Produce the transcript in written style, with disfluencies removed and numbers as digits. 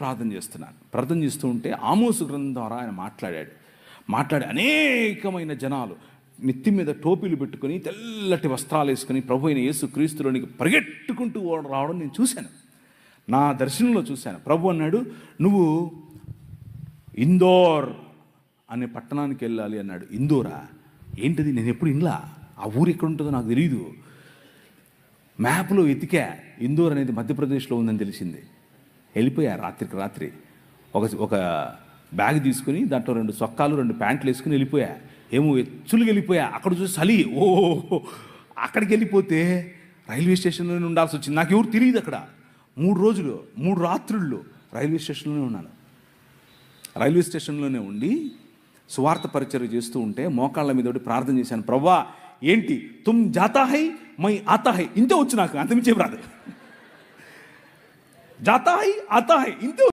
ప్రార్థన చేస్తూ ఉంటే ఆమోసు గ్రంథం ద్వారా ఆయన మాట్లాడి అనేకమైన జనాలు నెత్తి మీద టోపీలు పెట్టుకొని తెల్లటి వస్త్రాలు వేసుకొని ప్రభు అయిన యేసు క్రీస్తులోనికి పరిగెట్టుకుంటూ రావడం నేను చూశాను. నా దర్శనంలో చూశాను. ప్రభు అన్నాడు, నువ్వు ఇందోర్ అనే పట్టణానికి వెళ్ళాలి అన్నాడు. ఇందోరా ఏంటిది? నేను ఎప్పుడు ఇంగ్లా, ఆ ఊరు ఎక్కడ ఉంటుందో నాకు తెలియదు. మ్యాప్లో వెతికా, ఇందోర్ అనేది మధ్యప్రదేశ్లో ఉందని తెలిసింది. వెళ్ళిపోయా రాత్రికి రాత్రి. ఒక బ్యాగ్ తీసుకుని దాంట్లో 2 సొక్కాలు 2 ప్యాంట్లు వేసుకుని వెళ్ళిపోయా. ఏమో ఎచ్చులుగా వెళ్ళిపోయా. అక్కడ చూసి చలి, అక్కడికి వెళ్ళిపోతే రైల్వే స్టేషన్లోనే ఉండాల్సి వచ్చింది. నాకు ఎవరు తెలియదు అక్కడ. 3 రోజులు 3 రాత్రుళ్ళు రైల్వే స్టేషన్లోనే ఉన్నాను. రైల్వే స్టేషన్లోనే ఉండి సువార్త పరిచర్య చేస్తూ ఉంటే మోకాళ్ళ మీద ప్రార్థన చేశాను. ప్రభువా ఏంటి, తుమ్ జాతా హై మై ఆతా హై, ఇంతే వచ్చు నాకు, అంతమించేం రాదు. జాతా హై ఆతా హై ఇంతే.